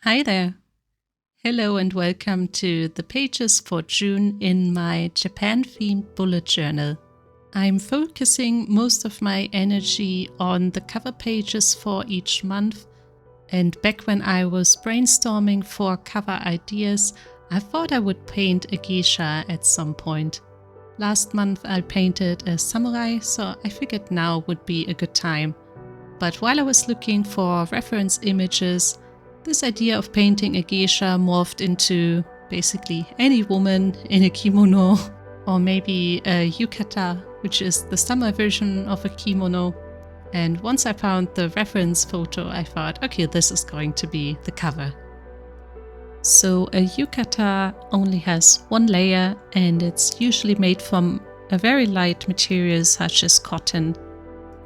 Hi there. Hello and welcome to the pages for June in my Japan-themed bullet journal. I'm focusing most of my energy on the cover pages for each month, and back when I was brainstorming for cover ideas, I thought I would paint a geisha at some point. Last month I painted a samurai, so I figured now would be a good time. But while I was looking for reference images, this idea of painting a geisha morphed into basically any woman in a kimono, or maybe a yukata, which is the summer version of a kimono. And once I found the reference photo, I thought, okay, this is going to be the cover. So a yukata only has one layer, and it's usually made from a very light material such as cotton.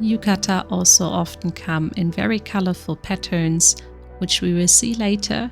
Yukata also often come in very colorful patterns, which we will see later,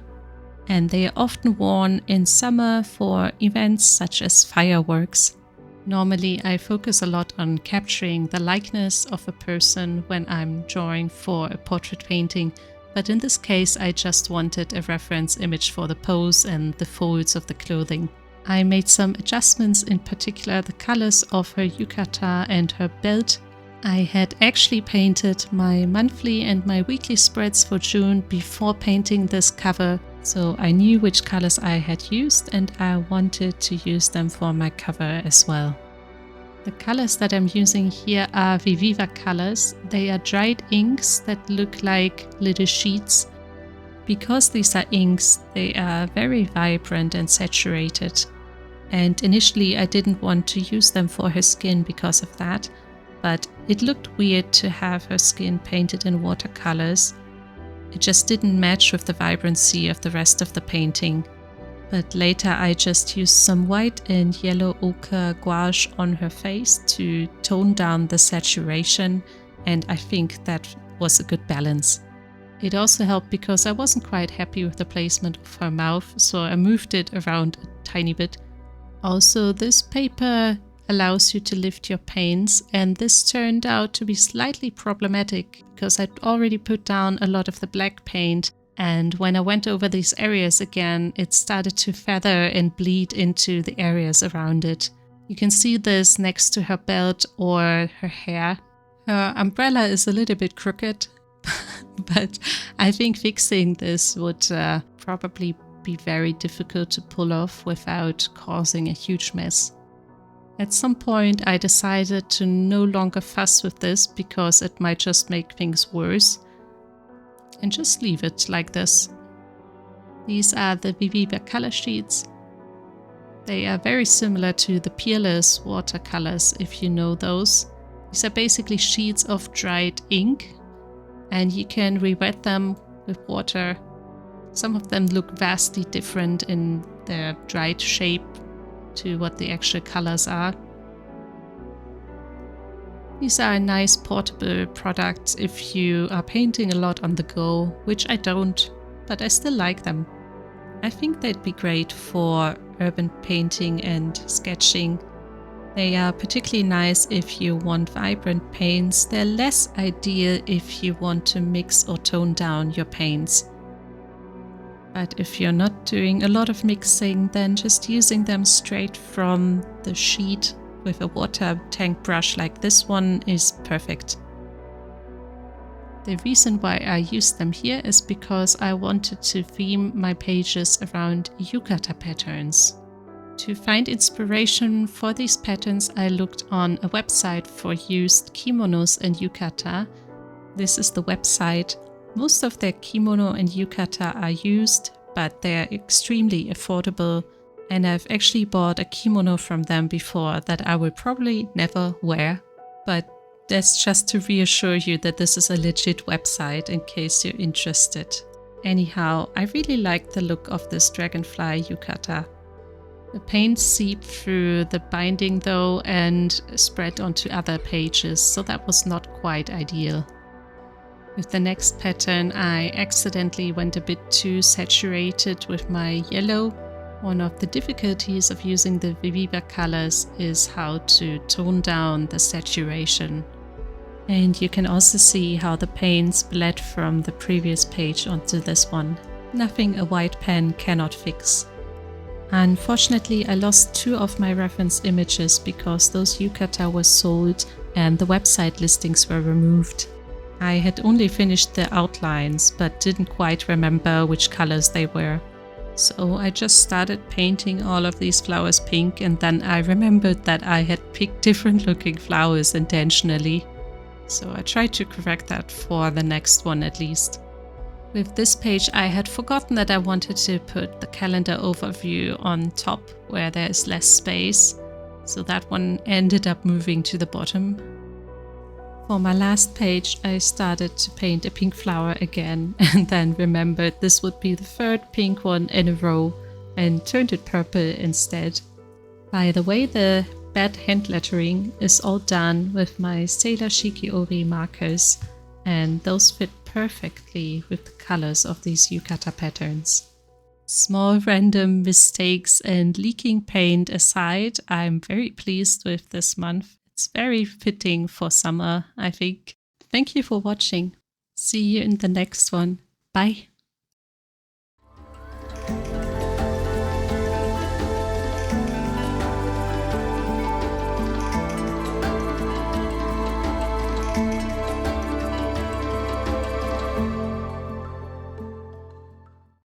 and they are often worn in summer for events such as fireworks. Normally I focus a lot on capturing the likeness of a person when I'm drawing for a portrait painting, but in this case I just wanted a reference image for the pose and the folds of the clothing. I made some adjustments, in particular the colors of her yukata and her belt. I had actually painted my monthly and my weekly spreads for June before painting this cover, so I knew which colors I had used and I wanted to use them for my cover as well. The colors that I'm using here are Viviva colors. They are dried inks that look like little sheets. Because these are inks, they are very vibrant and saturated. And initially I didn't want to use them for her skin because of that. But it looked weird to have her skin painted in watercolors. It just didn't match with the vibrancy of the rest of the painting. But later I just used some white and yellow ochre gouache on her face to tone down the saturation, and I think that was a good balance. It also helped because I wasn't quite happy with the placement of her mouth, so I moved it around a tiny bit. Also, this paper allows you to lift your paints, and this turned out to be slightly problematic because I'd already put down a lot of the black paint, and when I went over these areas again, it started to feather and bleed into the areas around it. You can see this next to her belt or her hair. Her umbrella is a little bit crooked, but I think fixing this would probably be very difficult to pull off without causing a huge mess. At some point I decided to no longer fuss with this because it might just make things worse, and just leave it like this. These are the Viviva color sheets. They are very similar to the peerless watercolors, if you know those. These are basically sheets of dried ink, and you can re-wet them with water. Some of them look vastly different in their dried shape to what the actual colors are. These are a nice portable product if you are painting a lot on the go, which I don't, but I still like them. I think they'd be great for urban painting and sketching. They are particularly nice if you want vibrant paints. They're less ideal if you want to mix or tone down your paints. But if you're not doing a lot of mixing, then just using them straight from the sheet with a water tank brush like this one is perfect. The reason why I used them here is because I wanted to theme my pages around yukata patterns. To find inspiration for these patterns, I looked on a website for used kimonos and yukata. This is the website. Most of their kimono and yukata are used, but they're extremely affordable, and I've actually bought a kimono from them before that I will probably never wear, but that's just to reassure you that this is a legit website in case you're interested. Anyhow, I really like the look of this dragonfly yukata. The paint seeped through the binding though and spread onto other pages, so that was not quite ideal. With the next pattern, I accidentally went a bit too saturated with my yellow. One of the difficulties of using the Viviva colors is how to tone down the saturation. And you can also see how the paints bled from the previous page onto this one. Nothing a white pen cannot fix. Unfortunately, I lost 2 of my reference images because those yukata were sold and the website listings were removed. I had only finished the outlines but didn't quite remember which colors they were. So I just started painting all of these flowers pink, and then I remembered that I had picked different looking flowers intentionally. So I tried to correct that for the next one at least. With this page, I had forgotten that I wanted to put the calendar overview on top where there is less space. So that one ended up moving to the bottom. For my last page, I started to paint a pink flower again and then remembered this would be the 3rd pink one in a row and turned it purple instead. By the way, the bad hand lettering is all done with my Sailor Shikiori markers, and those fit perfectly with the colors of these yukata patterns. Small random mistakes and leaking paint aside, I'm very pleased with this month. It's very fitting for summer, I think. Thank you for watching. See you in the next one. Bye.